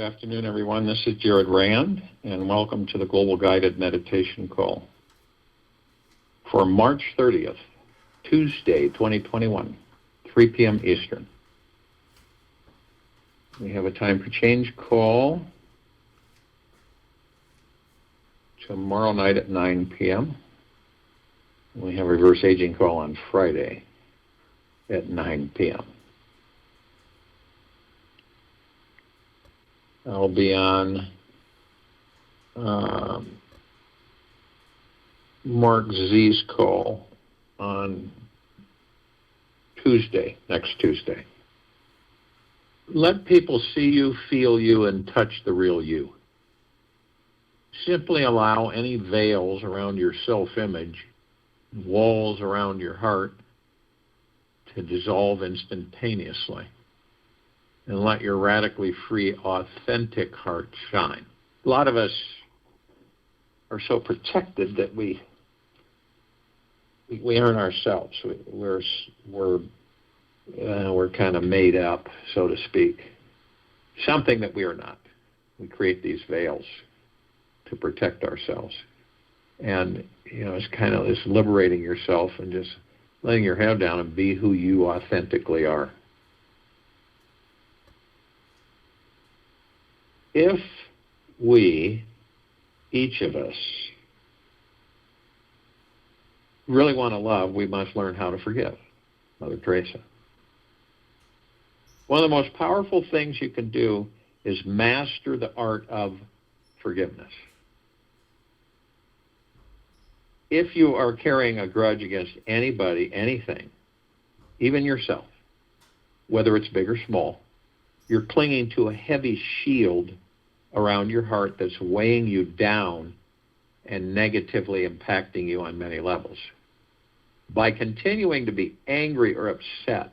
afternoon, everyone. This is Jared Rand, and welcome to the Global Guided Meditation Call for March 30th, Tuesday, 2021, 3 p.m. Eastern. We have a time for change call tomorrow night at 9 p.m. We have a reverse aging call on Friday at 9 p.m. I'll be on Mark Z's call on Tuesday, next Tuesday. Let people see you, feel you, and touch the real you. Simply allow any veils around your self-image, walls around your heart, to dissolve instantaneously. And let your radically free, authentic heart shine. A lot of us are so protected that we aren't ourselves. We're kind of made up, so to speak. Something that we are not. We create these veils to protect ourselves. And, it's kind of this liberating yourself and just letting your head down and be who you authentically are. If we, each of us, really want to love, we must learn how to forgive. Mother Teresa. One of the most powerful things you can do is master the art of forgiveness. If you are carrying a grudge against anybody, anything, even yourself, whether it's big or small, you're clinging to a heavy shield around your heart that's weighing you down and negatively impacting you on many levels. By continuing to be angry or upset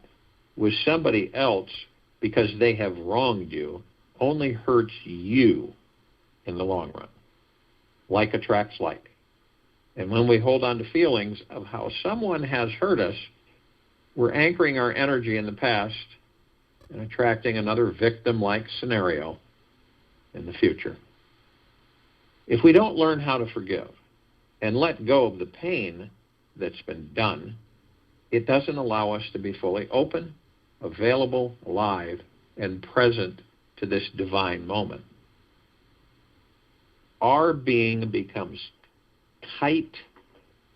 with somebody else because they have wronged you only hurts you in the long run. Like attracts like. And when we hold on to feelings of how someone has hurt us, we're anchoring our energy in the past and attracting another victim-like scenario in the future. If we don't learn how to forgive and let go of the pain that's been done, it doesn't allow us to be fully open, available, alive, and present to this divine moment. Our being becomes tight,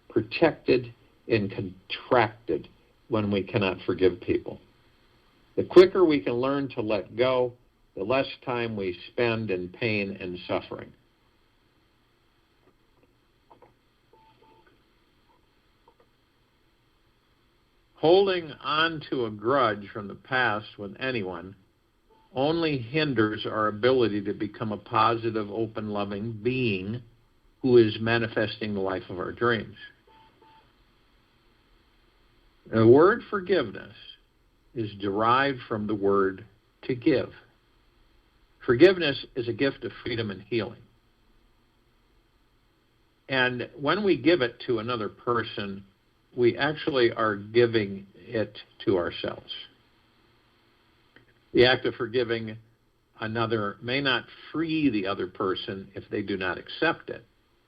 protected, and contracted when we cannot forgive people. The quicker we can learn to let go, the less time we spend in pain and suffering. Holding on to a grudge from the past with anyone only hinders our ability to become a positive, open, loving being who is manifesting the life of our dreams. The word forgiveness is derived from the word to give. Forgiveness is a gift of freedom and healing. And when we give it to another person, we actually are giving it to ourselves. The act of forgiving another may not free the other person if they do not accept it,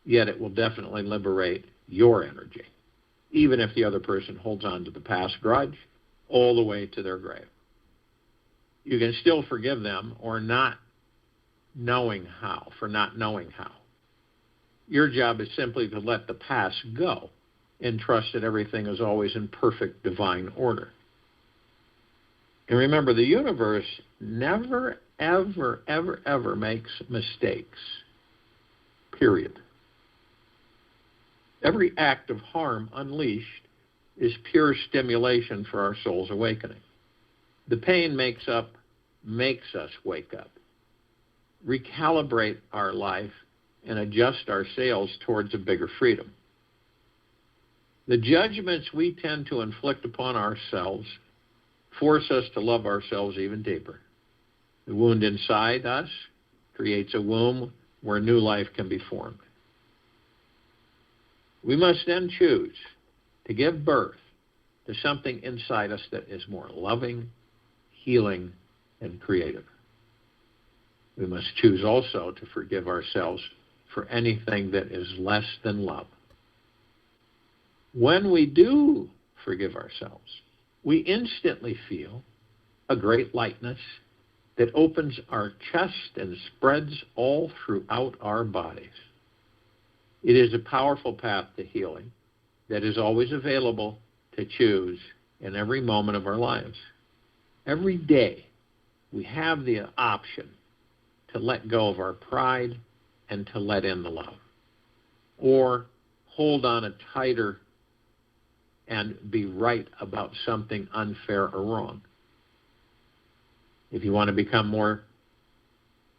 yet it will definitely liberate your energy, even if the other person holds on to the past grudge all the way to their grave. You can still forgive them for not knowing how. Your job is simply to let the past go and trust that everything is always in perfect divine order. And remember, the universe never, ever, ever, ever makes mistakes. Period. Every act of harm unleashed is pure stimulation for our soul's awakening. The pain makes us wake up, recalibrate our life, and adjust our sails towards a bigger freedom. The judgments we tend to inflict upon ourselves force us to love ourselves even deeper. The wound inside us creates a womb where new life can be formed. We must then choose to give birth to something inside us that is more loving, healing, and creative. We must choose also to forgive ourselves for anything that is less than love. When we do forgive ourselves, we instantly feel a great lightness that opens our chest and spreads all throughout our bodies. It is a powerful path to healing that is always available to choose in every moment of our lives. Every day, we have the option to let go of our pride and to let in the love, or hold on it tighter and be right about something unfair or wrong. If you want to become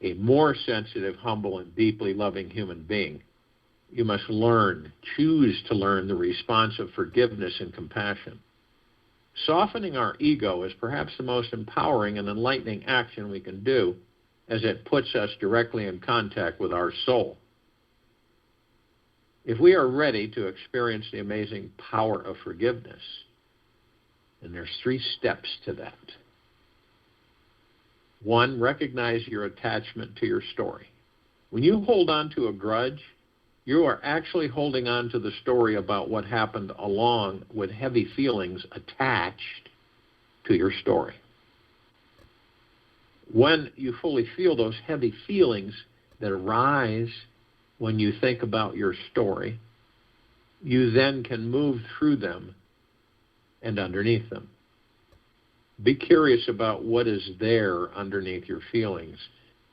a more sensitive, humble, and deeply loving human being, you must choose to learn the response of forgiveness and compassion. Softening our ego is perhaps the most empowering and enlightening action we can do, as it puts us directly in contact with our soul. If we are ready to experience the amazing power of forgiveness, and there's 3 steps to that. 1, recognize your attachment to your story. When you hold on to a grudge, you are actually holding on to the story about what happened along with heavy feelings attached to your story. When you fully feel those heavy feelings that arise when you think about your story, you then can move through them and underneath them. Be curious about what is there underneath your feelings,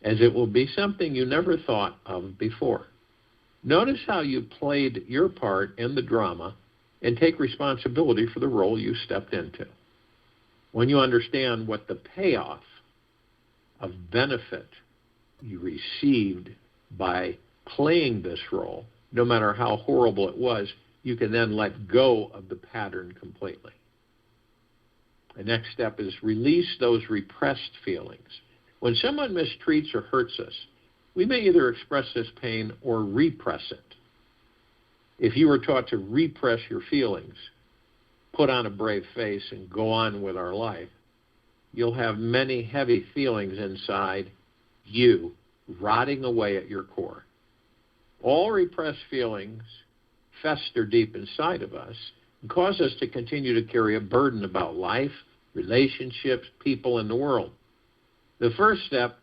as it will be something you never thought of before. Notice how you played your part in the drama and take responsibility for the role you stepped into. When you understand what the payoff of benefit you received by playing this role, no matter how horrible it was, you can then let go of the pattern completely. The next step is release those repressed feelings. When someone mistreats or hurts us, we may either express this pain or repress it. If you were taught to repress your feelings, put on a brave face, and go on with our life, you'll have many heavy feelings inside you, rotting away at your core. All repressed feelings fester deep inside of us and cause us to continue to carry a burden about life, relationships, people, and the world. The first step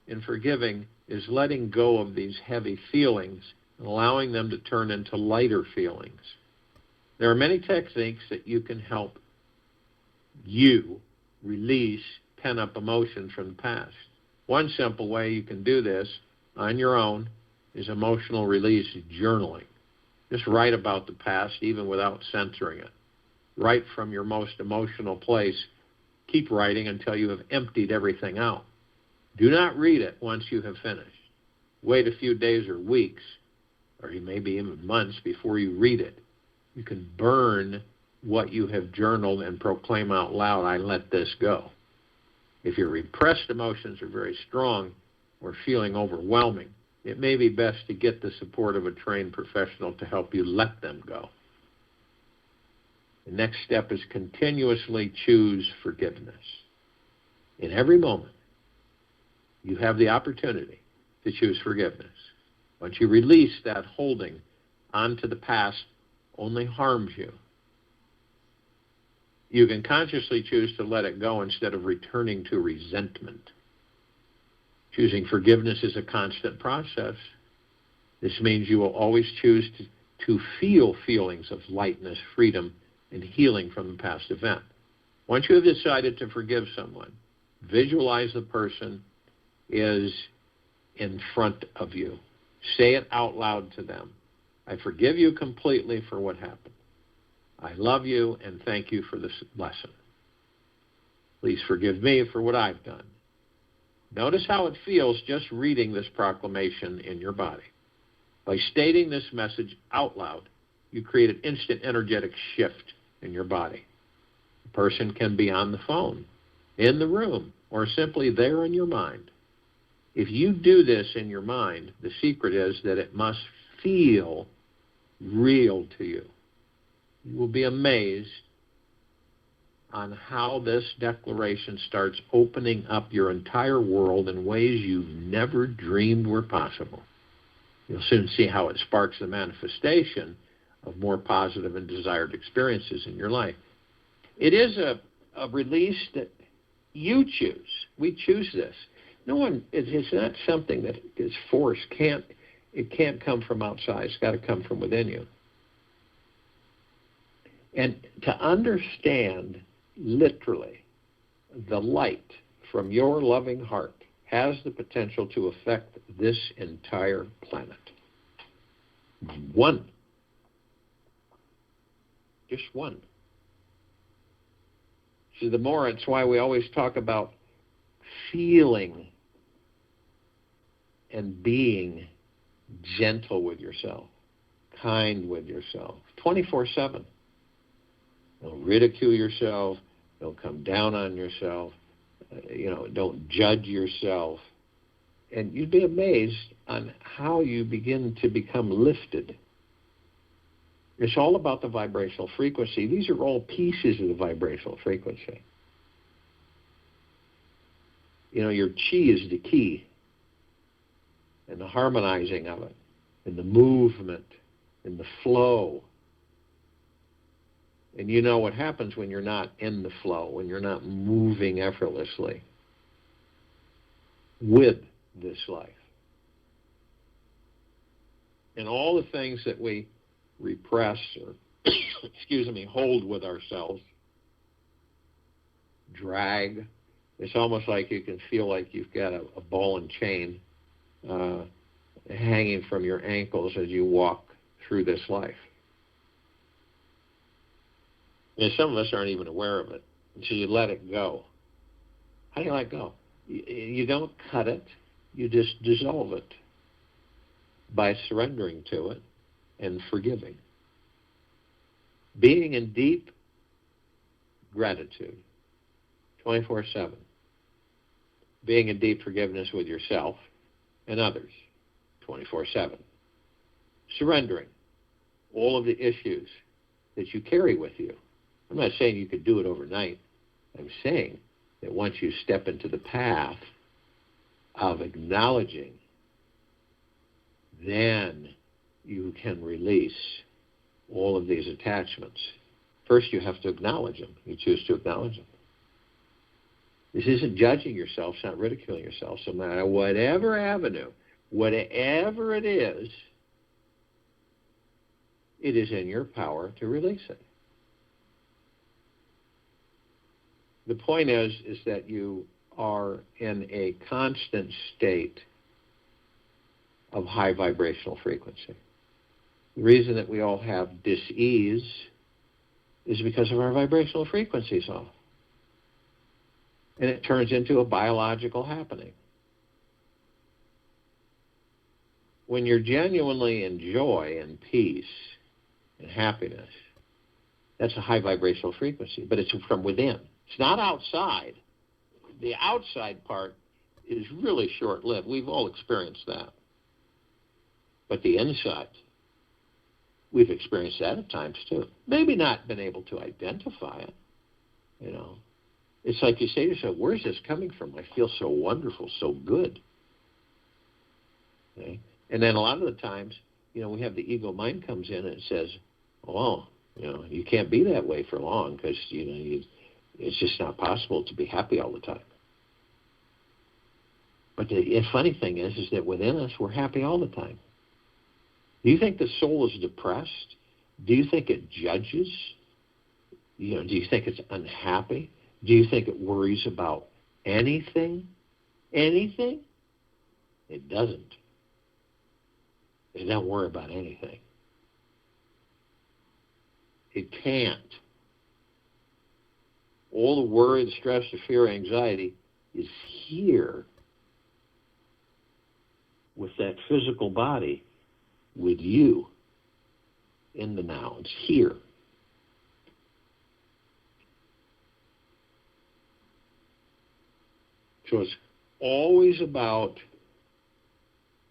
in forgiving is letting go of these heavy feelings and allowing them to turn into lighter feelings. There are many techniques that you can help you release pent-up emotions from the past. One simple way you can do this on your own is emotional release journaling. Just write about the past, even without censoring it. Write from your most emotional place. Keep writing until you have emptied everything out. Do not read it once you have finished. Wait a few days or weeks, or maybe even months before you read it. You can burn what you have journaled and proclaim out loud, I let this go. If your repressed emotions are very strong or feeling overwhelming, it may be best to get the support of a trained professional to help you let them go. The next step is continuously choose forgiveness. In every moment, you have the opportunity to choose forgiveness. Once you release that holding onto the past only harms you, you can consciously choose to let it go instead of returning to resentment. Choosing forgiveness is a constant process. This means you will always choose to feel feelings of lightness, freedom, and healing from the past event. Once you have decided to forgive someone, visualize the person is in front of you. Say it out loud to them. I forgive you completely for what happened. I love you and thank you for this lesson. Please forgive me for what I've done. Notice how it feels just reading this proclamation in your body. By stating this message out loud, you create an instant energetic shift in your body. The person can be on the phone, in the room, or simply there in your mind. If you do this in your mind, the secret is that it must feel real to you. You will be amazed on how this declaration starts opening up your entire world in ways you've never dreamed were possible. You'll soon see how it sparks the manifestation of more positive and desired experiences in your life. It is a release that you choose. We choose this. No one, it's not something that is forced. It can't come from outside. It's got to come from within you. And to understand, literally, the light from your loving heart has the potential to affect this entire planet. One. Just one. So the more, it's why we always talk about feeling and being gentle with yourself, kind with yourself, 24/7. Don't ridicule yourself. Don't come down on yourself. Don't judge yourself. And you'd be amazed on how you begin to become lifted. It's all about the vibrational frequency. These are all pieces of the vibrational frequency. Your chi is the key, and the harmonizing of it, and the movement, and the flow. And you know what happens when you're not in the flow, when you're not moving effortlessly with this life. And all the things that we repress or, hold with ourselves, drag. It's almost like you can feel like you've got a ball and chain hanging from your ankles as you walk through this life. And some of us aren't even aware of it. And so you let it go. How do you let it go? You don't cut it. You just dissolve it by surrendering to it and forgiving. Being in deep gratitude, 24/7. Being in deep forgiveness with yourself and others, 24/7. Surrendering all of the issues that you carry with you. I'm not saying you could do it overnight. I'm saying that once you step into the path of acknowledging, then you can release all of these attachments. First, you have to acknowledge them. You choose to acknowledge them. This isn't judging yourself. It's not ridiculing yourself. So no matter whatever avenue, whatever it is in your power to release it. The point is that you are in a constant state of high vibrational frequency. The reason that we all have dis-ease is because of our vibrational frequencies off. And it turns into a biological happening. When you're genuinely in joy and peace and happiness, that's a high vibrational frequency, but it's from within. It's not outside. The outside part is really short-lived. We've all experienced that. But the inside, we've experienced that at times too. Maybe not been able to identify it, It's like you say to yourself, where's this coming from? I feel so wonderful, so good. Okay? And then a lot of the times, we have the ego mind comes in and it says, you can't be that way for long because, it's just not possible to be happy all the time. But the funny thing is that within us, we're happy all the time. Do you think the soul is depressed? Do you think it judges? Do you think it's unhappy? Do you think it worries about anything? Anything? It doesn't. It doesn't worry about anything. It can't. All the worry, the stress, the fear, anxiety is here with that physical body, with you in the now. It's here. So it's always about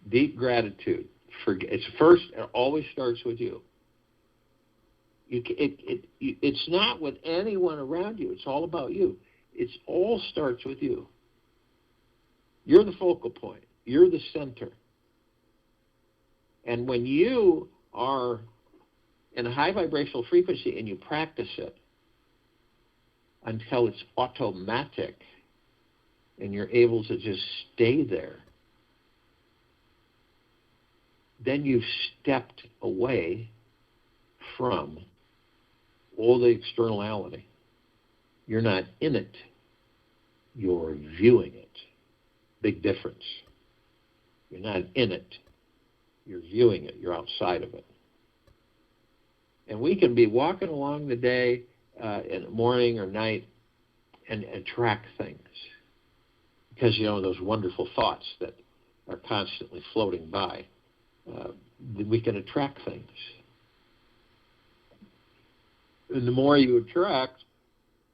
deep gratitude. It always starts with you. It's not with anyone around you. It's all about you. It all starts with you. You're the focal point. You're the center. And when you are in a high vibrational frequency and you practice it until it's automatic and you're able to just stay there, then you've stepped away from all the externality. You're not in it. You're viewing it. Big difference. You're not in it. You're viewing it. You're outside of it. And we can be walking along the day, in the morning or night, and attract things. Because, those wonderful thoughts that are constantly floating by, we can attract things. And the more you attract,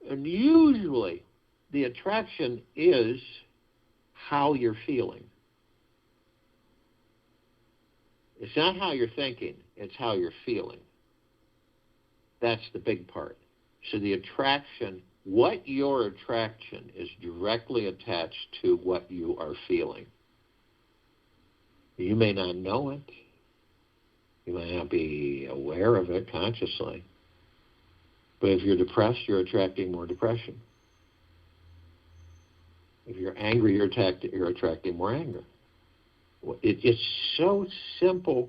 and usually the attraction is how you're feeling. It's not how you're thinking, it's how you're feeling. That's the big part. So the attraction, what your attraction is directly attached to what you are feeling. You may not know it. You may not be aware of it consciously. But if you're depressed, you're attracting more depression. If you're angry, you're attracting more anger. It's so simple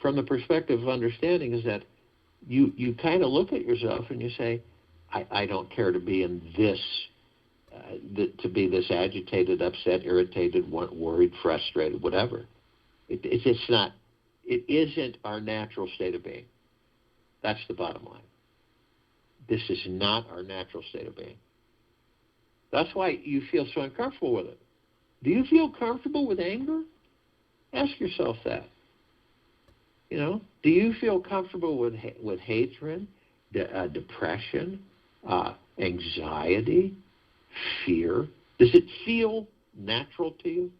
from the perspective of understanding, is that you kind of look at yourself and you say, I don't care to be in this, to be this agitated, upset, irritated, worried, frustrated, whatever. It's not. It isn't our natural state of being. That's the bottom line. This is not our natural state of being. That's why you feel so uncomfortable with it. Do you feel comfortable with anger? Ask yourself that. Do you feel comfortable with hatred, depression, anxiety, fear? Does it feel natural to you?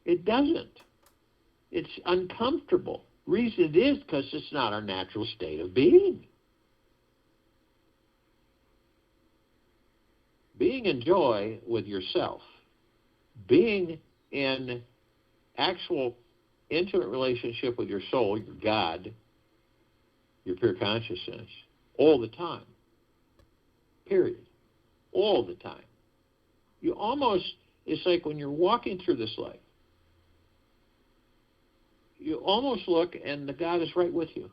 It doesn't. It's uncomfortable. Reason it is because it's not our natural state of being. Being in joy with yourself, being in actual intimate relationship with your soul, your God, your pure consciousness, all the time. Period. All the time. It's like when you're walking through this life, you almost look and the God is right with you.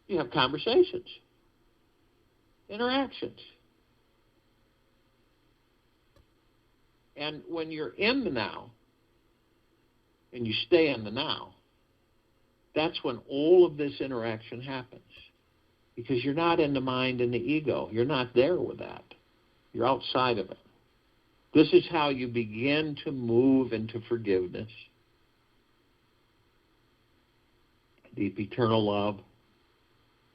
You have conversations, interactions. And when you're in the now, and you stay in the now, that's when all of this interaction happens. Because you're not in the mind and the ego. You're not there with that. You're outside of it. This is how you begin to move into forgiveness, deep eternal love,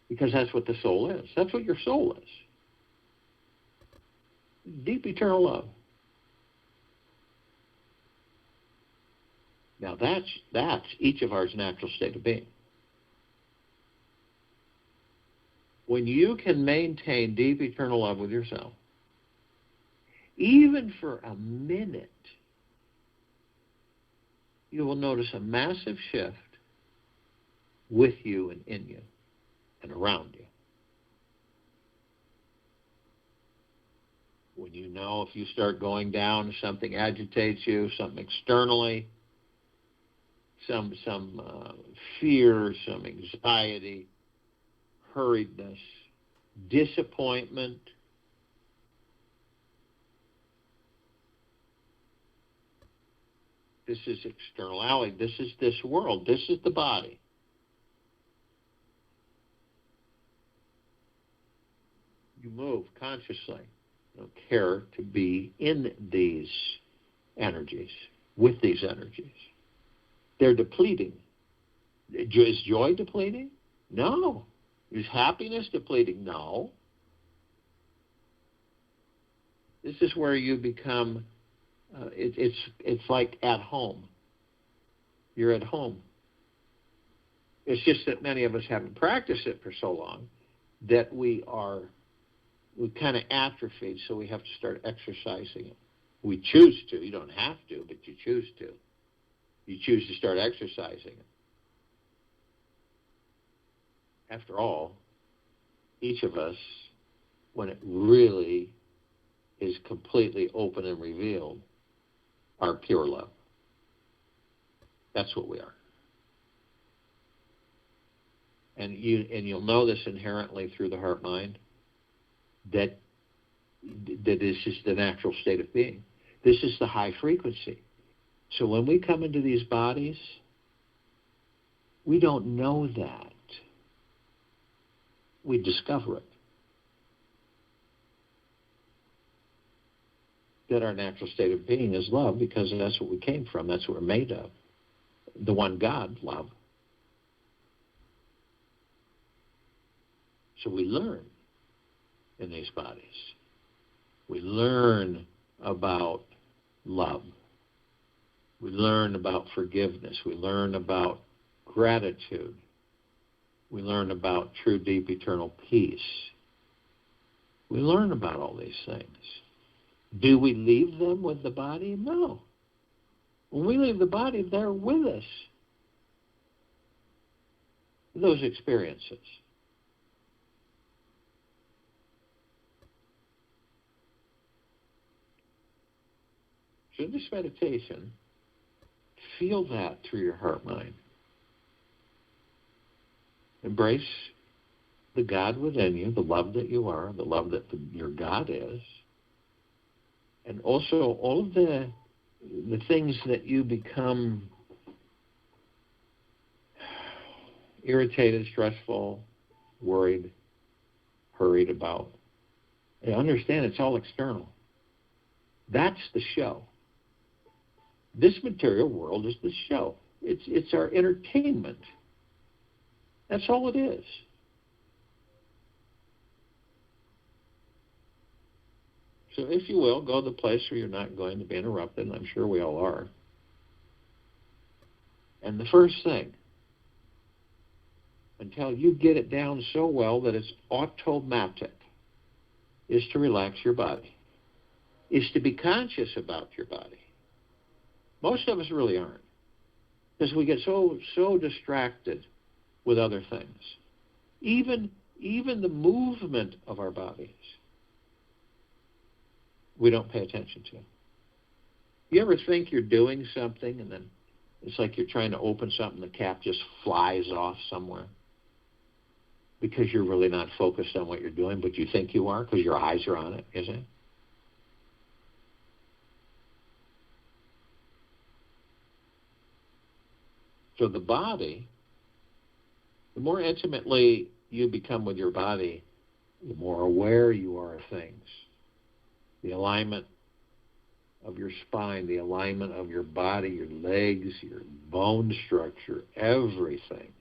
because that's what the soul is. That's what your soul is. Deep eternal love. Now that's each of ours natural state of being. When you can maintain deep eternal love with yourself, even for a minute, you will notice a massive shift with you and in you and around you. When if you start going down, something agitates you, something externally, some fear, some anxiety, hurriedness, disappointment, this is externality, this is this world, this is the body. You move consciously. You don't care to be in these energies, with these energies. They're depleting. Is joy depleting? No. Is happiness depleting? No. This is where you become, it's like at home. You're at home. It's just that many of us haven't practiced it for so long that we kind of atrophied, so we have to start exercising it. We choose to. You don't have to, but you choose to. You choose to start exercising it. After all, each of us, when it really is completely open and revealed, are pure love. That's what we are. And you'll know this inherently through the heart-mind, that is just the natural state of being. This is the high frequency. So when we come into these bodies, we don't know that. We discover it. That our natural state of being is love, because that's what we came from. That's what we're made of. The one God, love. So we learn in these bodies. We learn about love. We learn about forgiveness. We learn about gratitude. We learn about true, deep, eternal peace. We learn about all these things. Do we leave them with the body? No. When we leave the body, they're with us. Those experiences. So in this meditation, feel that through your heart-mind. Embrace the God within you, the love that you are, the love that your God is, and also all of the things that you become irritated, stressful, worried, hurried about. And understand it's all external. That's the show. This material world is the show. It's our entertainment. That's all it is. So if you will, go to the place where you're not going to be interrupted, and I'm sure we all are. And the first thing, until you get it down so well that it's automatic, is to relax your body, is to be conscious about your body. Most of us really aren't, because we get so distracted with other things. Even the movement of our bodies, we don't pay attention to. You ever think you're doing something and then it's like you're trying to open something, the cap just flies off somewhere? Because you're really not focused on what you're doing, but you think you are because your eyes are on it, isn't it? So the body, the more intimately you become with your body, the more aware you are of things. The alignment of your spine, the alignment of your body, your legs, your bone structure, everything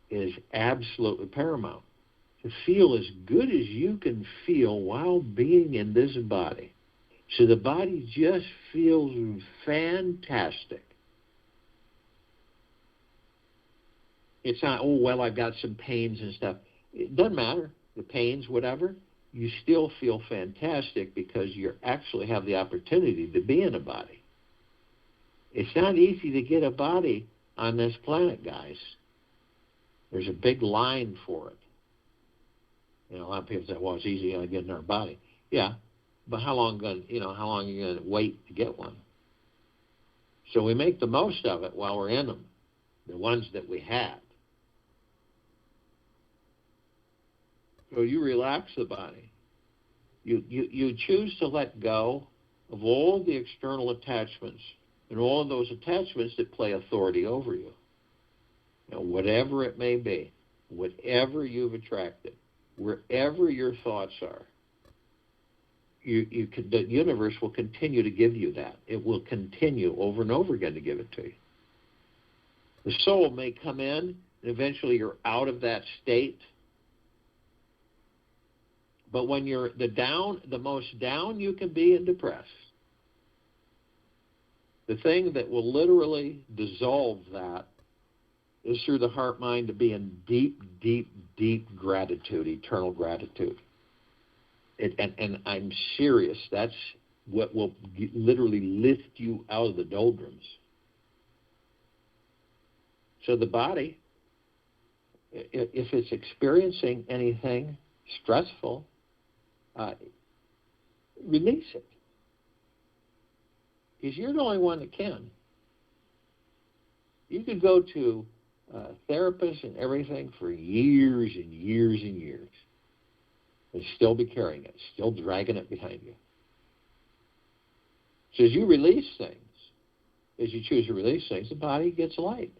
is absolutely paramount. To feel as good as you can feel while being in this body. So the body just feels fantastic. It's not, oh, well, I've got some pains and stuff. It doesn't matter. The pains, whatever, you still feel fantastic because you actually have the opportunity to be in a body. It's not easy to get a body on this planet, guys. There's a big line for it. You know, a lot of people say, well, it's easy to get in our body. Yeah, but how long are you going to wait to get one? So we make the most of it while we're in them, the ones that we have. So you relax the body. You choose to let go of all the external attachments and all of those attachments that play authority over you. You know, whatever it may be, whatever you've attracted, wherever your thoughts are, the universe will continue to give you that. It will continue over and over again to give it to you. The soul may come in, and eventually you're out of that state. But when you're the most down you can be and depressed, the thing that will literally dissolve that is through the heart mind to be in deep, deep, deep gratitude, eternal gratitude. And I'm serious. That's what will literally lift you out of the doldrums. So the body, if it's experiencing anything stressful, release it. Because you're the only one that can. You could go to therapists and everything for years and years and years and still be carrying it, still dragging it behind you. So as you release things, as you choose to release things, the body gets light.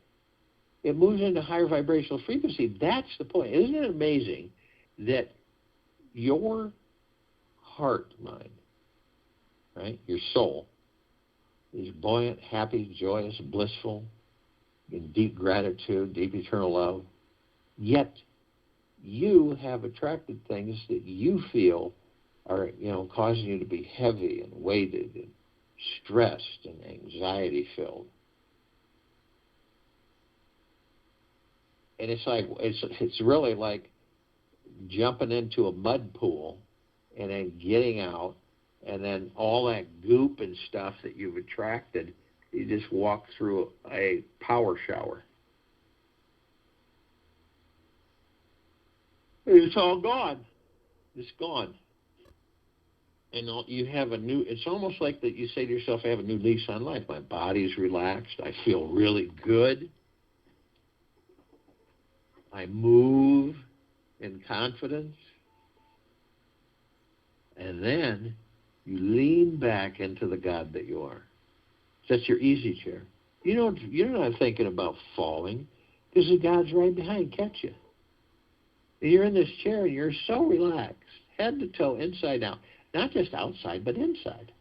It moves into higher vibrational frequency. That's the point. Isn't it amazing that your heart mind, right, your soul, is buoyant, happy, joyous, blissful, in deep gratitude, deep eternal love, yet you have attracted things that you feel are, causing you to be heavy and weighted and stressed and anxiety-filled. And it's really like jumping into a mud pool and then getting out, and then all that goop and stuff that you've attracted, you just walk through a power shower. It's all gone. It's gone. And you have a new, it's almost like that you say to yourself, I have a new lease on life. My body's relaxed. I feel really good. I move in confidence. And then you lean back into the God that you are. That's your easy chair. You're not thinking about falling because the God's right behind, catch you. And you're in this chair and you're so relaxed, head to toe, inside out. Not just outside, but inside.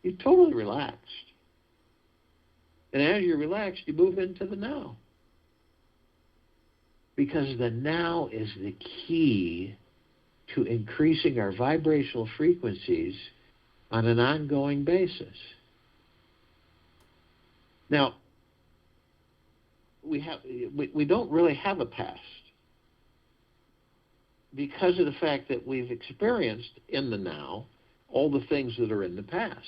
You're totally relaxed. And as you're relaxed, you move into the now. Because the now is the key to increasing our vibrational frequencies on an ongoing basis. Now, we don't really have a past because of the fact that we've experienced in the now all the things that are in the past.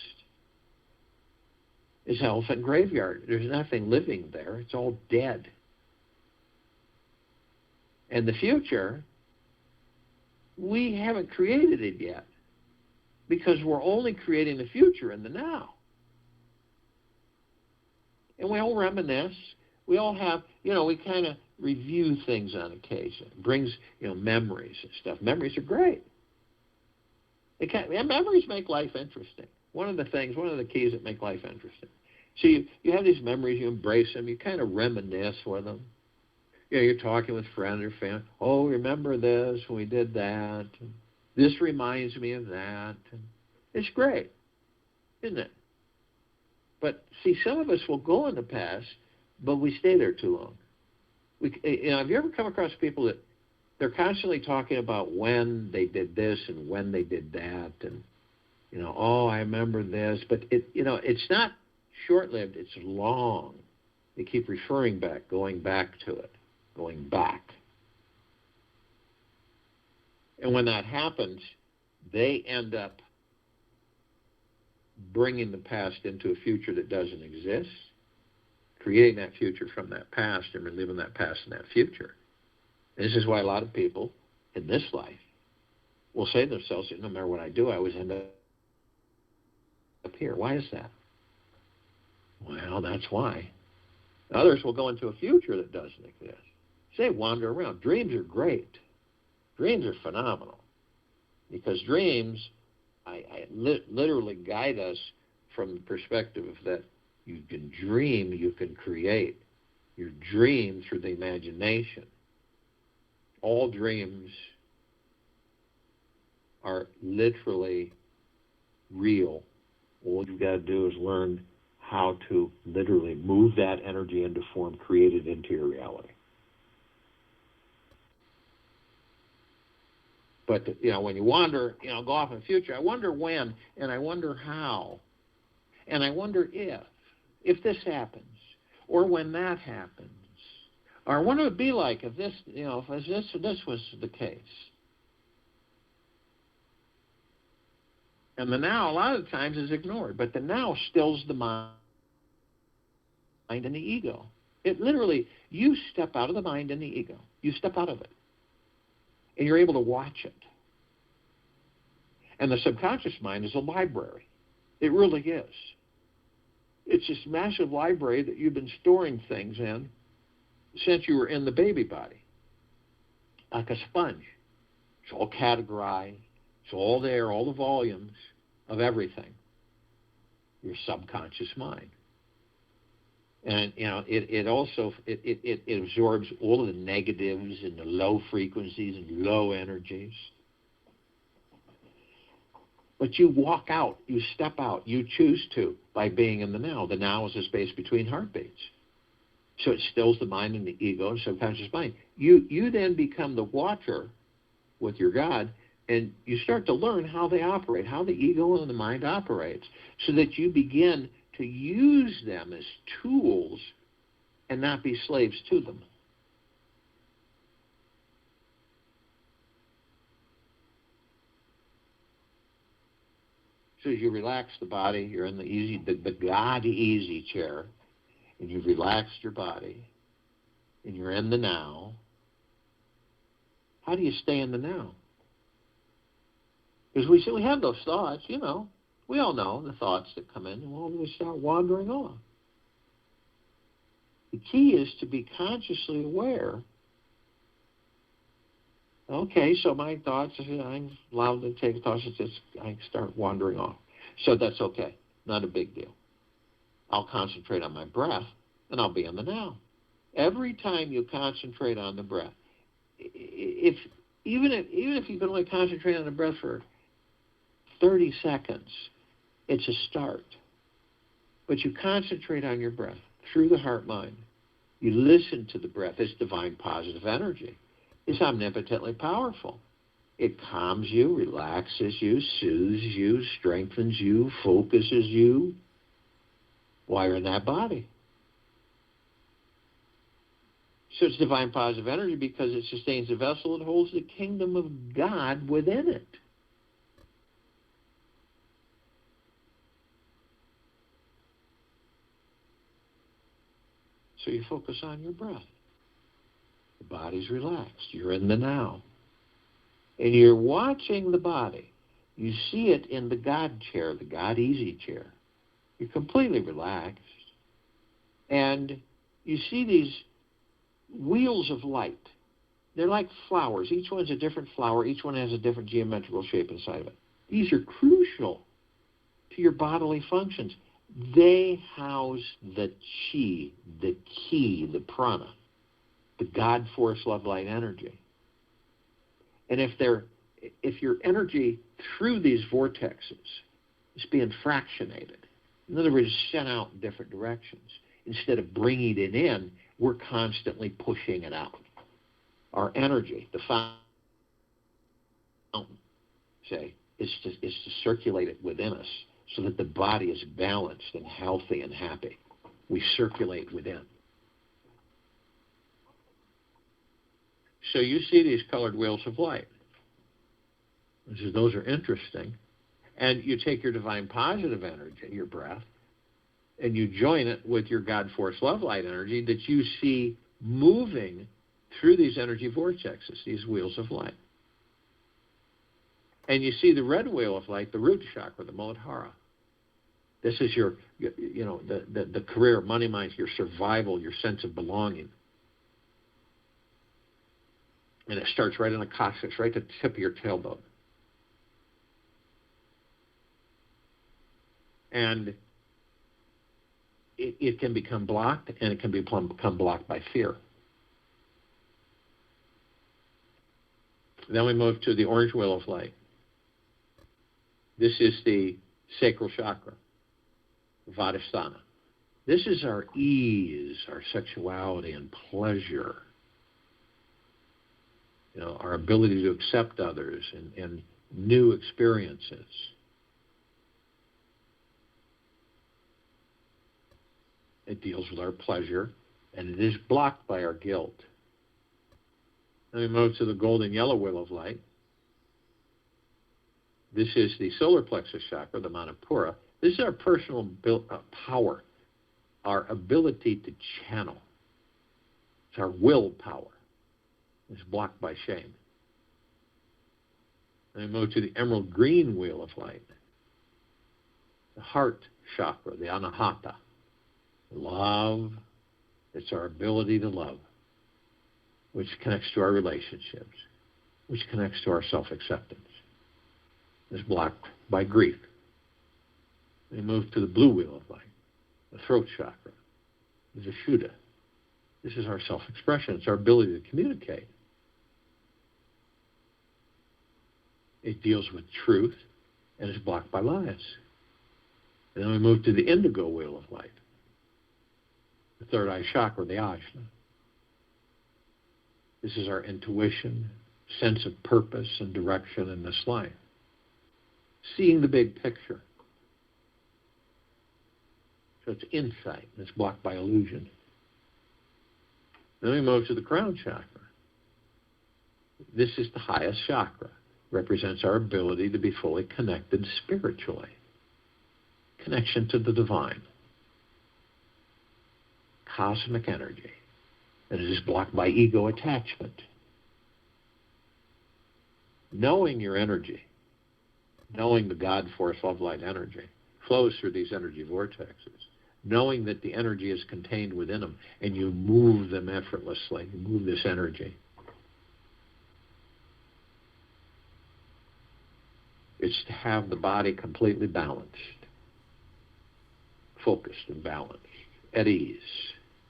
It's an elephant graveyard. There's nothing living there. It's all dead. And the future, we haven't created it yet because we're only creating the future in the now. And we all reminisce. We all have, we kind of review things on occasion. It brings, memories and stuff. Memories are great. Memories make life interesting. One of the keys that make life interesting. So you have these memories, you embrace them, you kind of reminisce with them. You're talking with friends or family. Oh, remember this when we did that. This reminds me of that. It's great, isn't it? But see, some of us will go in the past, but we stay there too long. Have you ever come across people that they're constantly talking about when they did this and when they did that, and oh, I remember this, but it's not short-lived. It's long. They keep referring back, going back to it, going back. And when that happens, they end up bringing the past into a future that doesn't exist, creating that future from that past and reliving that past in that future. And this is why a lot of people in this life will say to themselves, no matter what I do, I always end up here. Why is that? Well, that's why. Others will go into a future that doesn't exist. They wander around. Dreams are great. Dreams are phenomenal because dreams literally guide us from the perspective that you can dream, you can create. You dream through the imagination. All dreams are literally real. All you've got to do is learn how to literally move that energy into form, create it into your reality. But, when you wander, go off in the future, I wonder when, and I wonder how, and I wonder if this happens, or when that happens, Or what would it be like if this, if this was the case? And the now, a lot of the times, is ignored. But the now stills the mind and the ego. It literally, you step out of the mind and the ego. You step out of it. And you're able to watch it. And the subconscious mind is a library. It really is. It's this massive library that you've been storing things in since you were in the baby body, like a sponge. It's all categorized. It's all there, all the volumes of everything. Your subconscious mind. And, it also absorbs all of the negatives and the low frequencies and low energies. But you walk out, you step out, you choose to by being in the now. The now is the space between heartbeats. So it stills the mind and the ego and subconscious mind. You then become the watcher with your God, and you start to learn how they operate, how the ego and the mind operates, so that you begin to use them as tools and not be slaves to them. So as you relax the body, you're in the God easy chair, and you've relaxed your body, and you're in the now. How do you stay in the now? Because we have those thoughts, We all know the thoughts that come in, and we start wandering off. The key is to be consciously aware. Okay, so my thoughts, I'm allowed to take thoughts, I start wandering off. So that's okay, not a big deal. I'll concentrate on my breath, and I'll be in the now. Every time you concentrate on the breath, even if you can only concentrate on the breath for 30 seconds, it's a start. But you concentrate on your breath through the heart-mind. You listen to the breath. It's divine positive energy. It's omnipotently powerful. It calms you, relaxes you, soothes you, strengthens you, focuses you while you're in that body. So it's divine positive energy because it sustains the vessel. It holds the kingdom of God within it. So you focus on your breath. The body's relaxed. You're in the now. And you're watching the body. You see it in the God chair, the God easy chair. You're completely relaxed. And you see these wheels of light. They're like flowers. Each one's a different flower. Each one has a different geometrical shape inside of it. These are crucial to your bodily functions. They house the chi, the ki, the prana, the God force, love, light, energy. And if your energy through these vortexes is being fractionated, in other words, sent out in different directions, instead of bringing it in, we're constantly pushing it out. Our energy, the fountain, is to circulate it within us so that the body is balanced and healthy and happy. We circulate within. So you see these colored wheels of light. Those are interesting. And you take your divine positive energy, your breath, and you join it with your God force love light energy that you see moving through these energy vortexes, these wheels of light. And you see the red wheel of light, the root chakra, the Muladhara. This is your the career, money, mind, your survival, your sense of belonging. And it starts right in the coccyx, right at the tip of your tailbone. And it can become blocked, and it can become blocked by fear. Then we move to the orange wheel of light. This is the sacral chakra, Vadhisthana. This is our ease, our sexuality and pleasure. Our ability to accept others and new experiences. It deals with our pleasure and it is blocked by our guilt. Then we move to the golden yellow wheel of light. This is the solar plexus chakra, the Manipura. This is our personal power, our ability to channel. It's our willpower. It's blocked by shame. Then we move to the emerald green wheel of light, the heart chakra, the Anahata. Love, it's our ability to love, which connects to our relationships, which connects to our self-acceptance. It's blocked by grief. We move to the blue wheel of light, the throat chakra, the Vishuddha. This is our self-expression. It's our ability to communicate. It deals with truth and is blocked by lies. And then we move to the indigo wheel of light, the third eye chakra, the Ajna. This is our intuition, sense of purpose and direction in this life. Seeing the big picture. So it's insight, and it's blocked by illusion. Then we move to the crown chakra. This is the highest chakra. Represents our ability to be fully connected spiritually. Connection to the divine. Cosmic energy. And it is blocked by ego attachment. Knowing your energy, knowing the God force, love, light energy, flows through these energy vortexes. Knowing that the energy is contained within them, and you move them effortlessly. You move this energy. It's to have the body completely balanced, focused and balanced, at ease.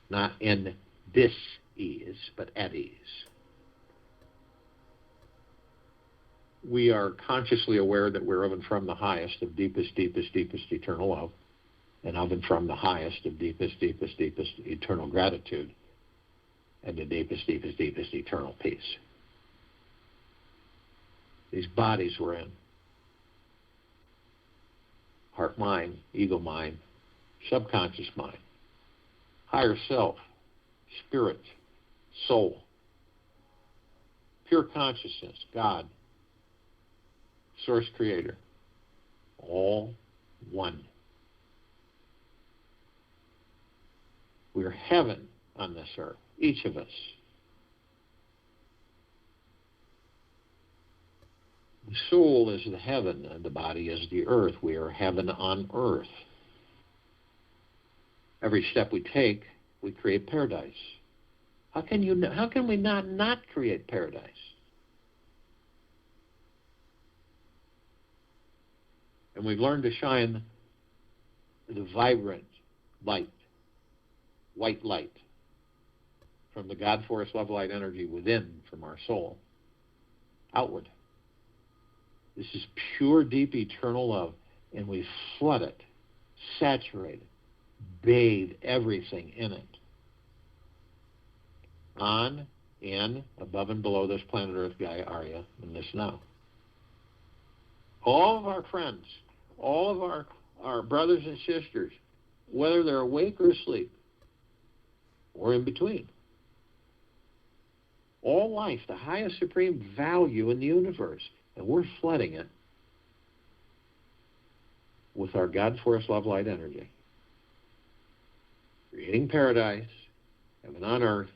Not in dis-ease, but at ease. We are consciously aware that we're of and from the highest of deepest, deepest, deepest eternal love, and of and from the highest of deepest, deepest, deepest eternal gratitude, and the deepest, deepest, deepest eternal peace. These bodies we're in, heart mind, ego mind, subconscious mind, higher self, spirit, soul, pure consciousness, God, source creator, all one. We're heaven on this earth, each of us. The soul is the heaven, and the body is the earth. We are heaven on earth. Every step we take, we create paradise. How can we not create paradise? And we've learned to shine the vibrant light, white light, from the God force, love, light energy within, from our soul, outward. This is pure, deep, eternal love, and we flood it, saturate it, bathe everything in it. On, in, above and below this planet Earth, Gaia, Arya, and this now. All of our friends, all of our brothers and sisters, whether they're awake or asleep, or in between, all life, the highest supreme value in the universe, and we're flooding it with our God force, love, light energy. Creating paradise, heaven on earth.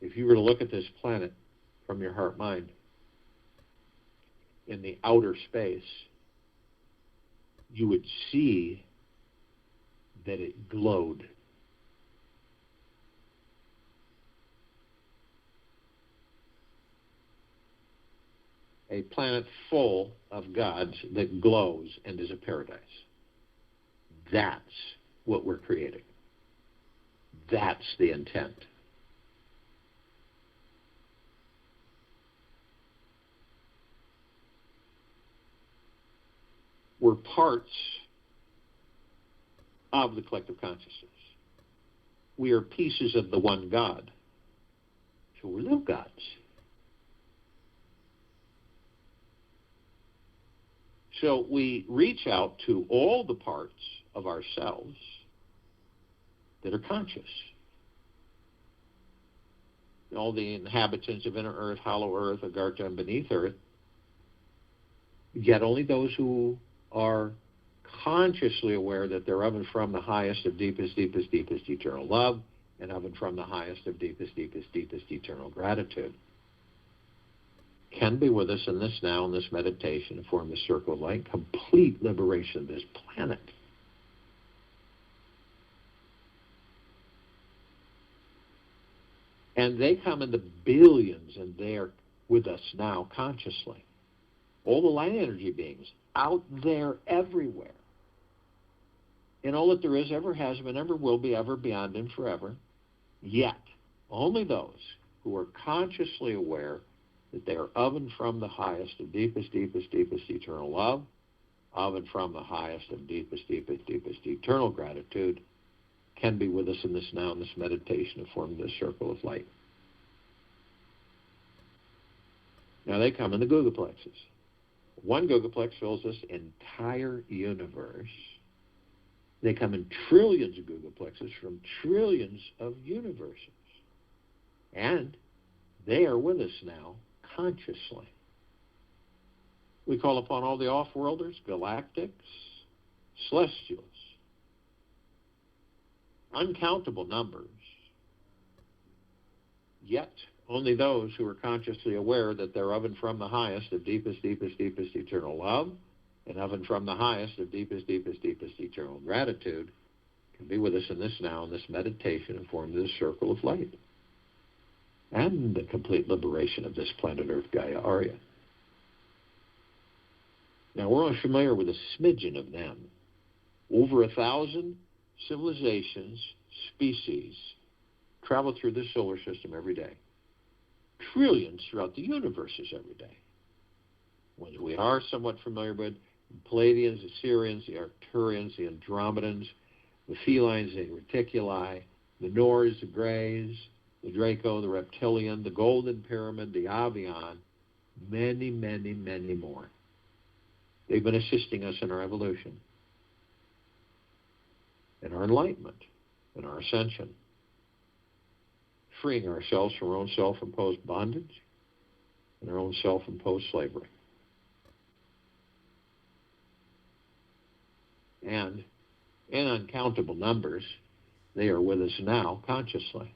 If you were to look at this planet from your heart mind, in the outer space, you would see that it glowed. A planet full of gods that glows and is a paradise. That's what we're creating. That's the intent. We're parts of the collective consciousness. We are pieces of the one God. So we're little gods. So we reach out to all the parts of ourselves that are conscious. All the inhabitants of inner earth, hollow earth, agartha, and beneath earth, yet only those who are consciously aware that they're of and from the highest of deepest, deepest, deepest eternal love, and of and from the highest of deepest, deepest, deepest eternal gratitude, can be with us in this now, in this meditation, and form the circle of light, complete liberation of this planet. And they come in the billions, and they are with us now consciously. All the light energy beings out there everywhere. In all that there is, ever has been, ever will be, ever beyond, and forever. Yet, only those who are consciously aware that they are of and from the highest of deepest, deepest, deepest eternal love, of and from the highest of deepest, deepest, deepest eternal gratitude, can be with us in this now, in this meditation, and form this circle of light. Now they come in the Gugaplexes. One Gugaplex fills this entire universe. They come in trillions of Gugaplexes from trillions of universes. And they are with us now consciously. We call upon all the off-worlders, galactics, celestials, uncountable numbers. Yet only those who are consciously aware that they're of and from the highest of deepest, deepest, deepest eternal love, and of and from the highest of deepest, deepest, deepest eternal gratitude, can be with us in this now, in this meditation, and form this circle of light. And the complete liberation of this planet Earth, Gaia Arya. Now, we're only familiar with a smidgen of them. Over 1,000 civilizations, species, travel through the solar system every day. Trillions throughout the universes every day. Ones we are somewhat familiar with, the Palladians, the Sirians, the Arcturians, the Andromedans, the Felines, the Reticuli, the Nors, the Greys, the Draco, the Reptilian, the Golden Pyramid, the Avian, many, many, many more. They've been assisting us in our evolution, in our enlightenment, in our ascension, freeing ourselves from our own self-imposed bondage and our own self-imposed slavery. And in uncountable numbers, they are with us now consciously.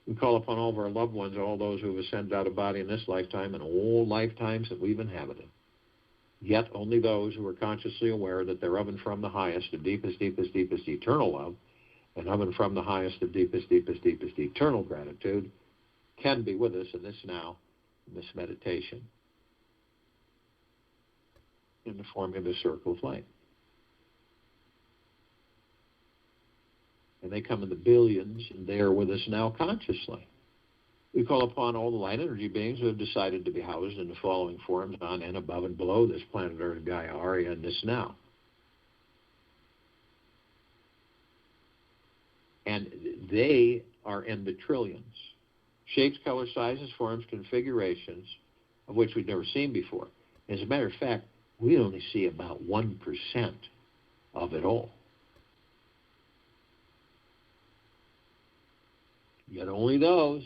We call upon all of our loved ones, all those who have ascended out of body in this lifetime and all lifetimes that we've inhabited. Yet only those who are consciously aware that they're of and from the highest of deepest, deepest, deepest eternal love, and of and from the highest of deepest, deepest, deepest eternal gratitude, can be with us in this now, in this meditation, in the forming of the circle of light. And they come in the billions, and they are with us now consciously. We call upon all the light energy beings who have decided to be housed in the following forms on and above and below this planet Earth, Gaia Arya, and this now. And they are in the trillions. Shapes, colors, sizes, forms, configurations of which we've never seen before. As a matter of fact, we only see about 1% of it all. Yet only those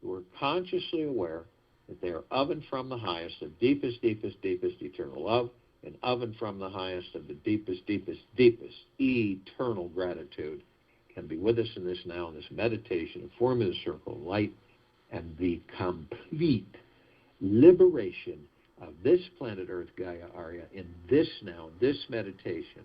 who are consciously aware that they are of and from the highest of deepest, deepest, deepest eternal love, and of and from the highest of the deepest, deepest, deepest eternal gratitude, can be with us in this now, in this meditation, and form the circle of light, and the complete liberation of this planet Earth, Gaia Arya, in this now, this meditation.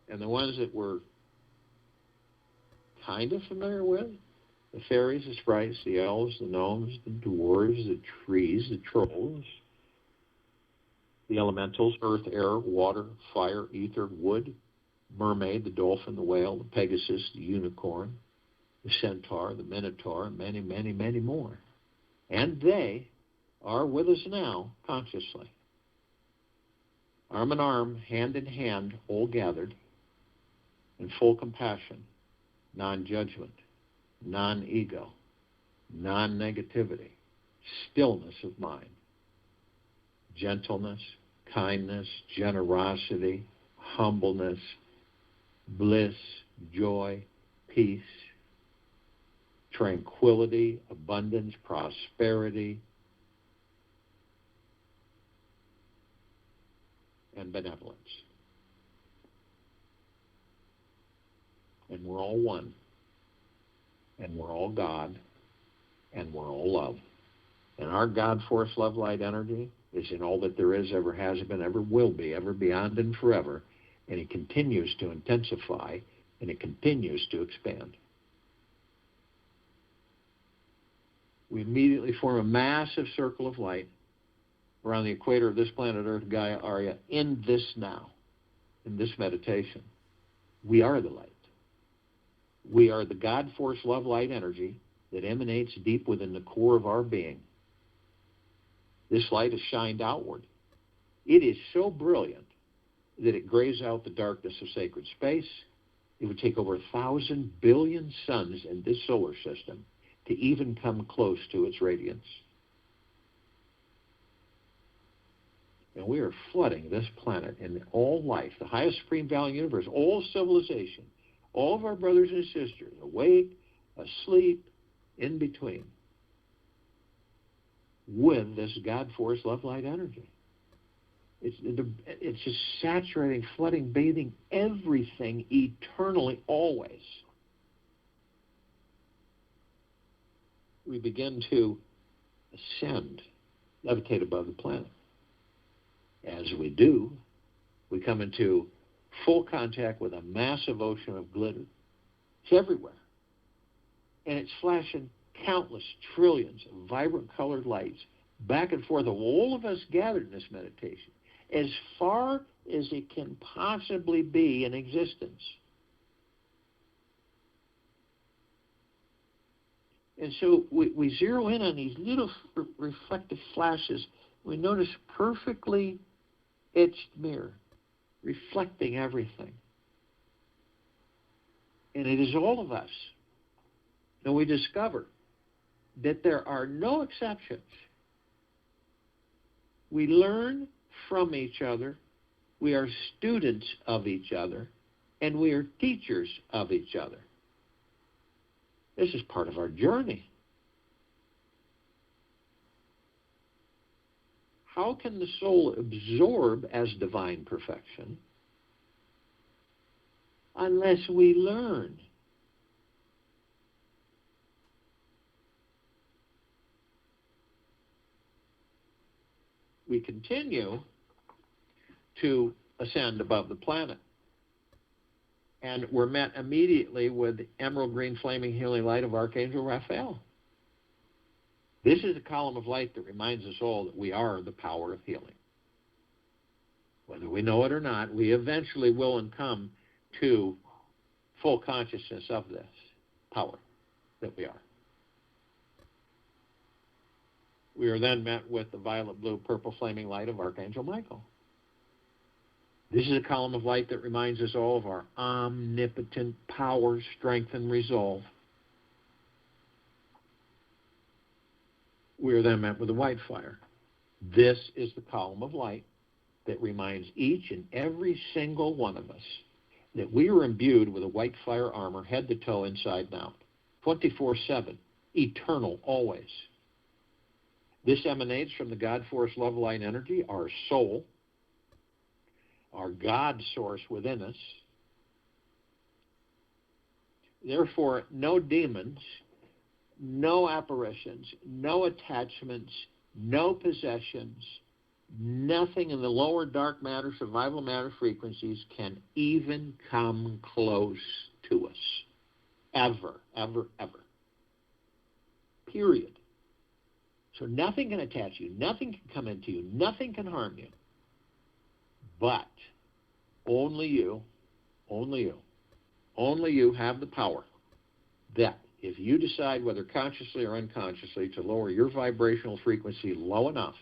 And the ones that we're kind of familiar with, the fairies, the sprites, the elves, the gnomes, the dwarves, the trees, the trolls, the elementals, earth, air, water, fire, ether, wood, mermaid, the dolphin, the whale, the pegasus, the unicorn, the centaur, the minotaur, and many, many, many more. And they are with us now consciously. arm in arm, hand in hand, all gathered, in full compassion, non-judgment, non-ego, non-negativity, stillness of mind, gentleness, kindness, generosity, humbleness, bliss, joy, peace, tranquility, abundance, prosperity, and benevolence. And we're all one, and we're all God, and we're all love. And our God force, love, light, energy is in all that there is, ever has been, ever will be, ever beyond and forever. And it continues to intensify, and it continues to expand. We immediately form a massive circle of light around the equator of this planet Earth, Gaia, Arya, in this now, in this meditation. We are the light. We are the God force, love, light, energy that emanates deep within the core of our being. This light is shined outward. It is so brilliant that it grays out the darkness of sacred space. It would take over 1,000 billion suns in this solar system to even come close to its radiance. And we are flooding this planet and all life, the highest supreme value universe, all civilization, all of our brothers and sisters, awake, asleep, in between, with this God force, love, light, energy. It's just saturating, flooding, bathing everything eternally, always. We begin to ascend, levitate above the planet. As we do, we come into full contact with a massive ocean of glitter. It's everywhere. And it's flashing countless trillions of vibrant colored lights back and forth of all of us gathered in this meditation, as far as it can possibly be in existence. And so we zero in on these little reflective flashes. We notice perfectly etched mirror, reflecting everything. And it is all of us. And we discover that there are no exceptions. We learn from each other, we are students of each other, and we are teachers of each other. This is part of our journey. How can the soul absorb as divine perfection unless we learn? We continue to ascend above the planet. And we're met immediately with the emerald green flaming healing light of Archangel Raphael. This is a column of light that reminds us all that we are the power of healing. Whether we know it or not, we eventually will come to full consciousness of this power that we are. We are then met with the violet, blue, purple flaming light of Archangel Michael. This is a column of light that reminds us all of our omnipotent power, strength, and resolve. We are then met with the white fire. This is the column of light that reminds each and every single one of us that we are imbued with a white fire armor, head to toe, inside and out, 24/7, eternal, always. This emanates from the God force, love, light, energy, our soul, our God source within us. Therefore, no demons, no apparitions, no attachments, no possessions, nothing in the lower dark matter, survival matter frequencies can even come close to us. Ever, ever, ever. Period. So nothing can attach you, nothing can come into you, nothing can harm you. But only you have the power that if you decide, whether consciously or unconsciously, to lower your vibrational frequency low enough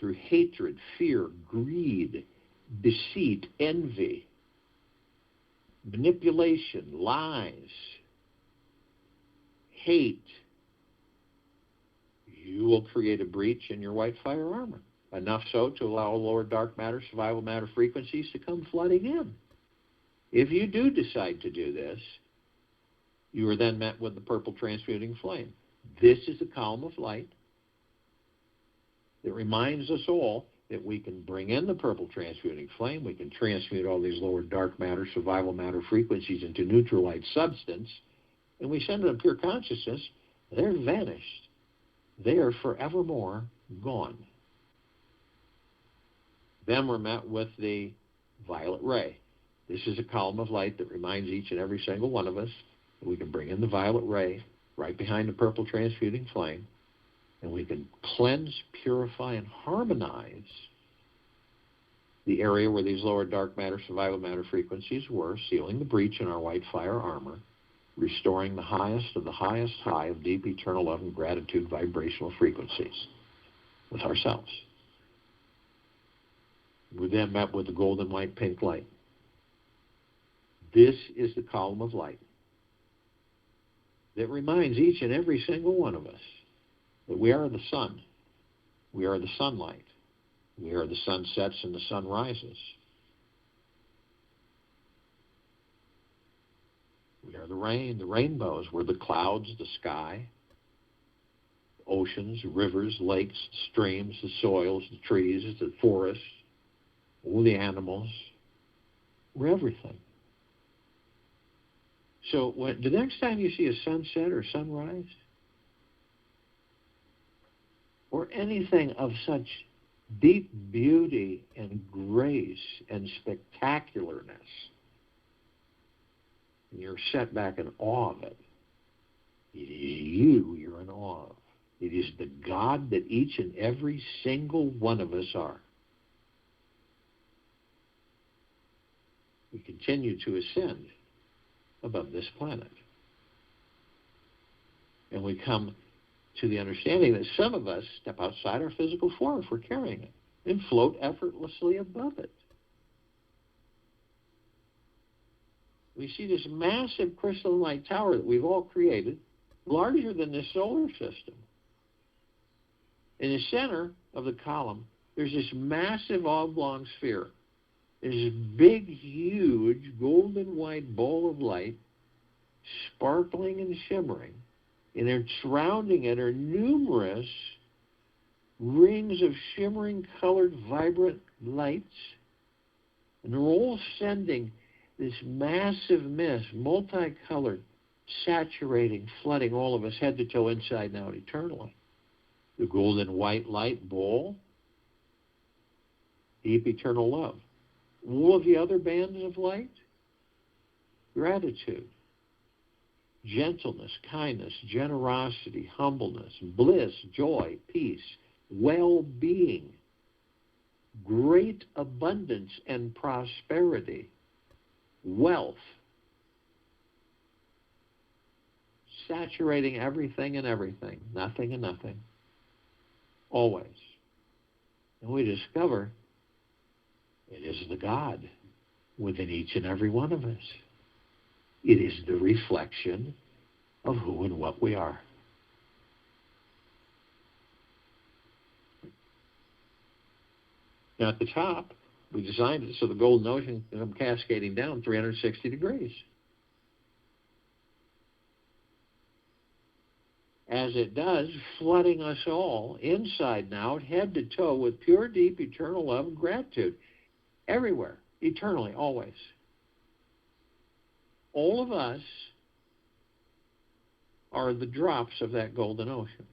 through hatred, fear, greed, deceit, envy, manipulation, lies, hate, you will create a breach in your white fire armor, enough so to allow lower dark matter, survival matter frequencies to come flooding in. If you do decide to do this, you are then met with the purple transmuting flame. This is the column of light that reminds us all that we can bring in the purple transmuting flame, we can transmute all these lower dark matter, survival matter frequencies into neutral light substance, and we send them pure consciousness, they're vanished. They are forevermore gone. Then we're met with the violet ray. This is a column of light that reminds each and every single one of us that we can bring in the violet ray right behind the purple transmuting flame, and we can cleanse, purify, and harmonize the area where these lower dark matter, survival matter frequencies were, sealing the breach in our white fire armor, restoring the highest of the highest high of deep eternal love and gratitude vibrational frequencies with ourselves. We then met with the golden white pink light. This is the column of light that reminds each and every single one of us that we are the sun. We are the sunlight. We are the sunsets and the sun rises. We are the rain, the rainbows. We're the clouds, the sky, oceans, rivers, lakes, streams, the soils, the trees, the forests, all the animals. We're everything. So the next time you see a sunset or sunrise, or anything of such deep beauty and grace and spectacularness, and you're set back in awe of it, it is you're in awe of. It is the God that each and every single one of us are. We continue to ascend above this planet. And we come to the understanding that some of us step outside our physical form if we're carrying it and float effortlessly above it. We see this massive crystalline light tower that we've all created, larger than this solar system. In the center of the column, there's this massive oblong sphere. There's this big, huge, golden white ball of light, sparkling and shimmering. And surrounding it are numerous rings of shimmering, colored, vibrant lights. And they're all sending this massive mist, multicolored, saturating, flooding all of us head to toe, inside and out, eternally. The golden white light ball, deep eternal love. All of the other bands of light, gratitude, gentleness, kindness, generosity, humbleness, bliss, joy, peace, well-being, great abundance and prosperity, wealth, saturating everything and everything, nothing and nothing, always. And we discover it is the God within each and every one of us. It is the reflection of who and what we are. Now at the top, we designed it so the golden ocean can come cascading down 360 degrees. As it does, flooding us all, inside and out, head to toe, with pure, deep, eternal love and gratitude. Everywhere, eternally, always. All of us are the drops of that golden ocean.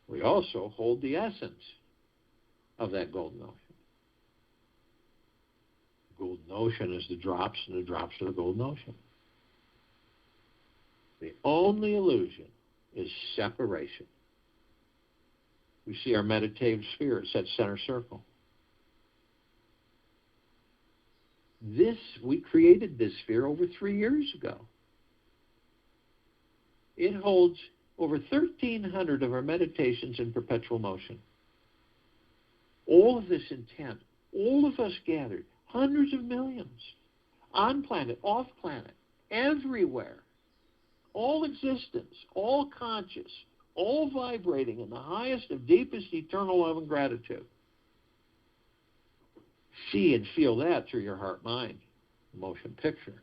We also hold the essence of that golden ocean. The golden ocean is the drops, and the drops are the golden ocean. The only illusion is separation. We see our meditative sphere, it's that center circle. We created this sphere over 3 years ago. It holds over 1,300 of our meditations in perpetual motion. all of this intent, all of us gathered, hundreds of millions, on planet, off planet, everywhere, all existence, all conscious, all vibrating in the highest of deepest eternal love and gratitude. See and feel that through your heart-mind motion picture.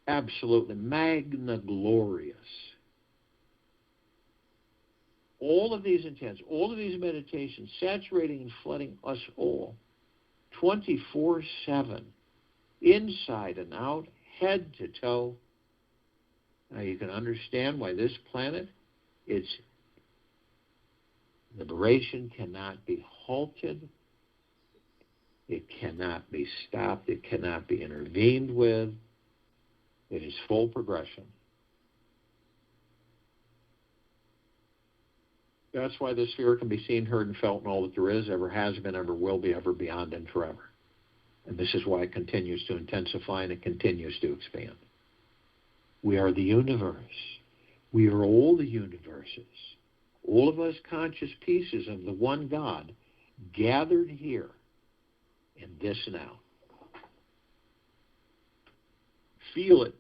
Absolutely magna glorious. All of these intents, all of these meditations, saturating and flooding us all, 24/7, inside and out, head to toe. Now you can understand why this planet, its liberation cannot be halted. It cannot be stopped. It cannot be intervened with. It is full progression. That's why this sphere can be seen, heard, and felt in all that there is, ever has been, ever will be, ever beyond, and forever. And this is why it continues to intensify and it continues to expand. We are the universe. We are all the universes. All of us conscious pieces of the one God gathered here in this now. Feel it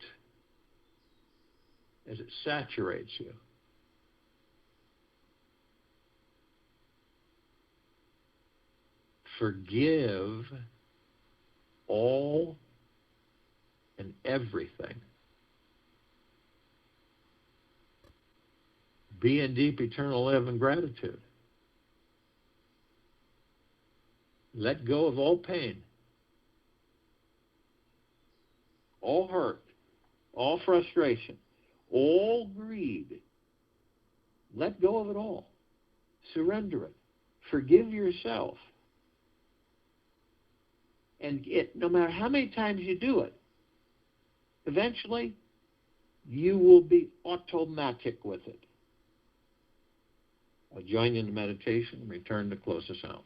as it saturates you. Forgive all and everything. Be in deep eternal love and gratitude. Let go of all pain, all hurt, all frustration, all greed. Let go of it all. Surrender it. Forgive yourself. And no matter how many times you do it, eventually you will be automatic with it. I'll join you in the meditation and return to close us out.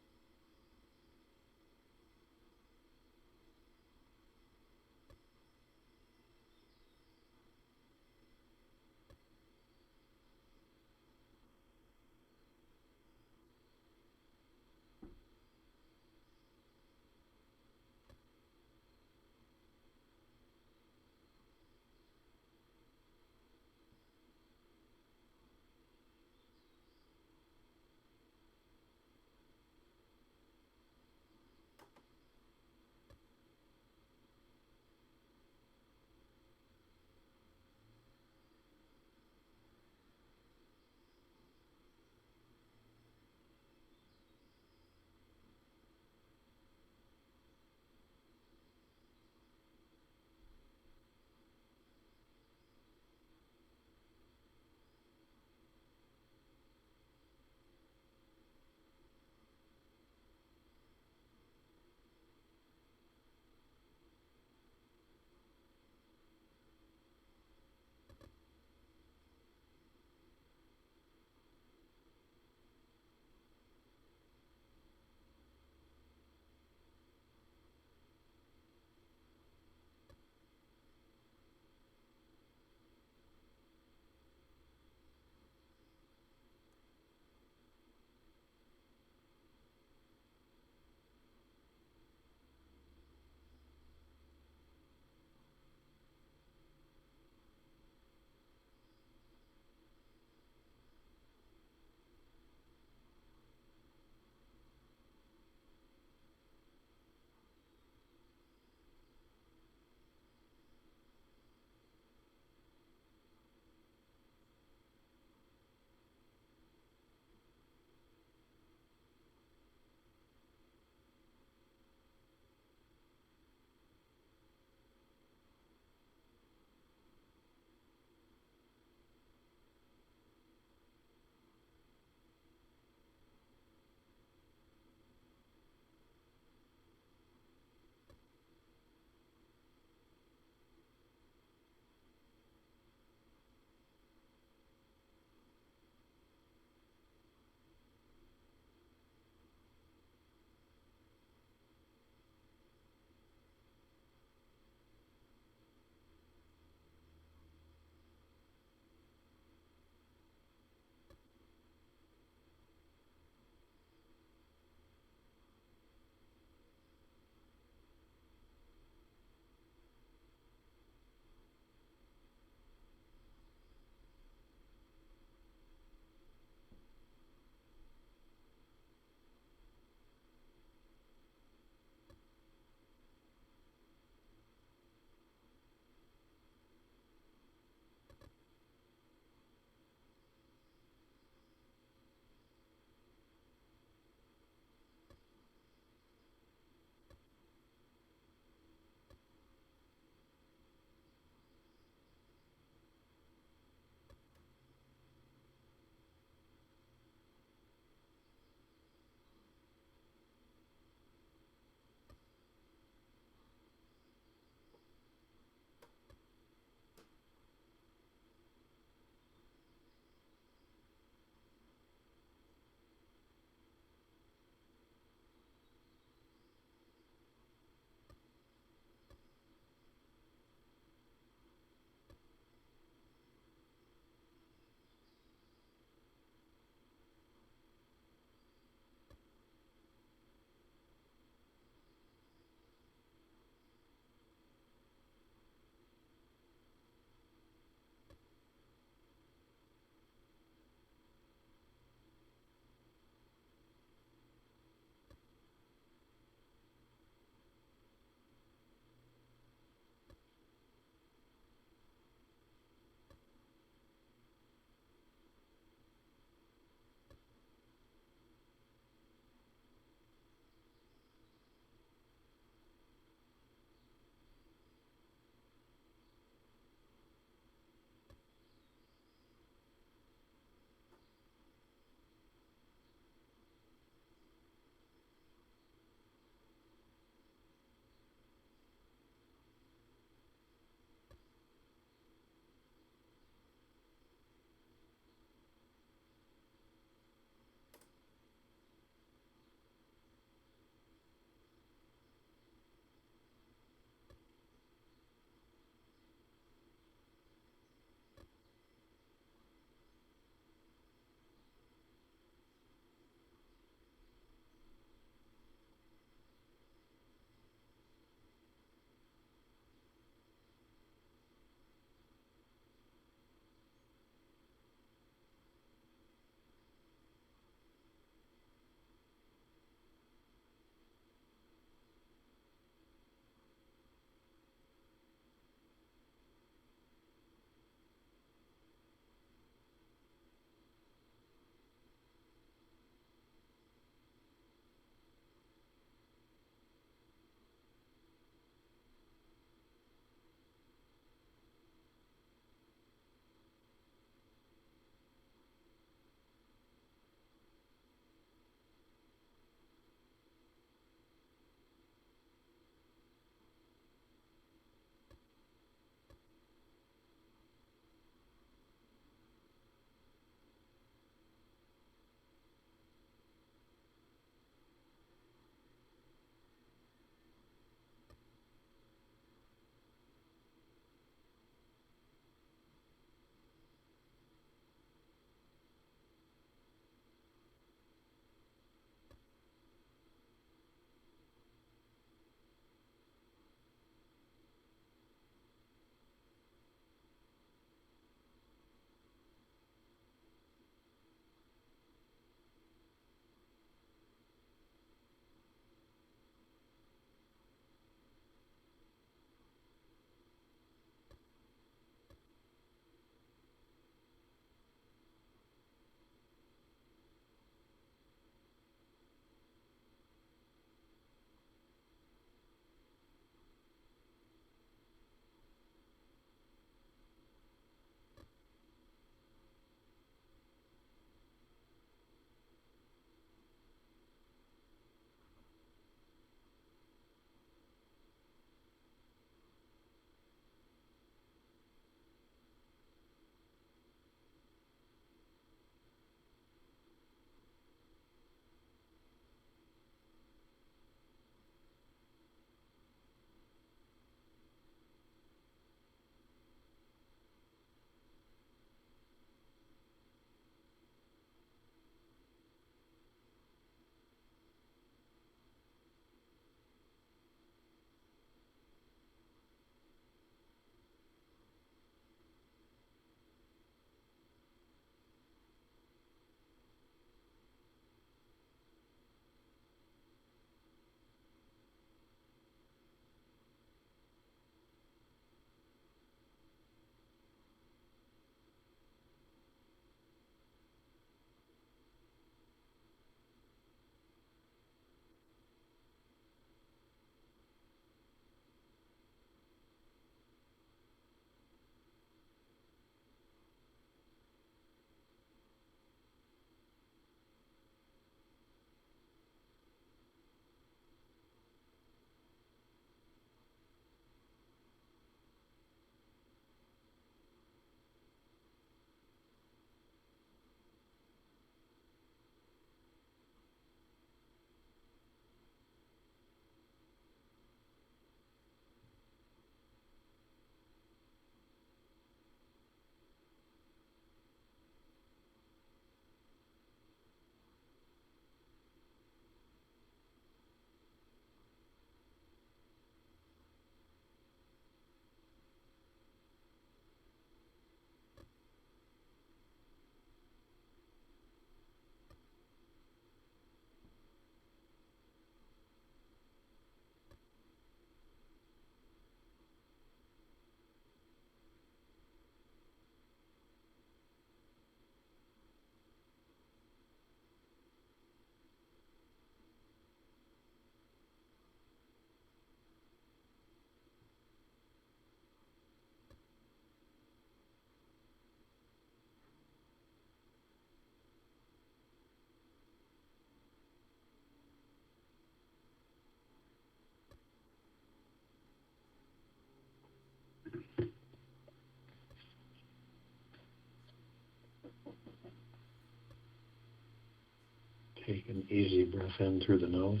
Take an easy breath in through the nose.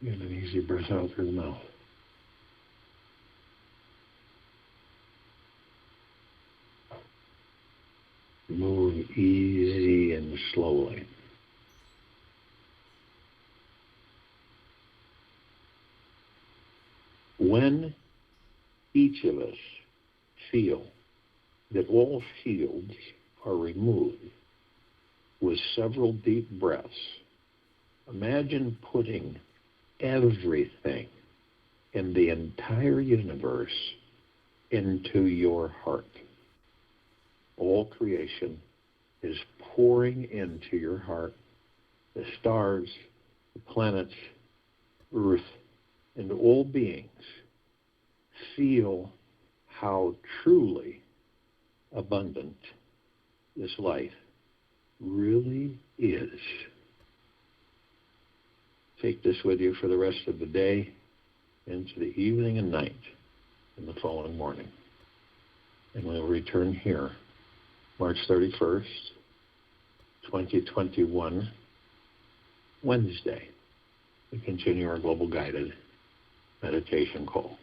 And an easy breath out through the mouth. Move easy and slowly. When each of us feel that all shields are removed with several deep breaths, imagine putting everything in the entire universe into your heart. All creation is pouring into your heart. The stars, the planets, Earth, and all beings feel how truly abundant this life really is. Take this with you for the rest of the day, into the evening and night, and the following morning. And we'll return here March 31st, 2021, Wednesday, to continue our global guided meditation call.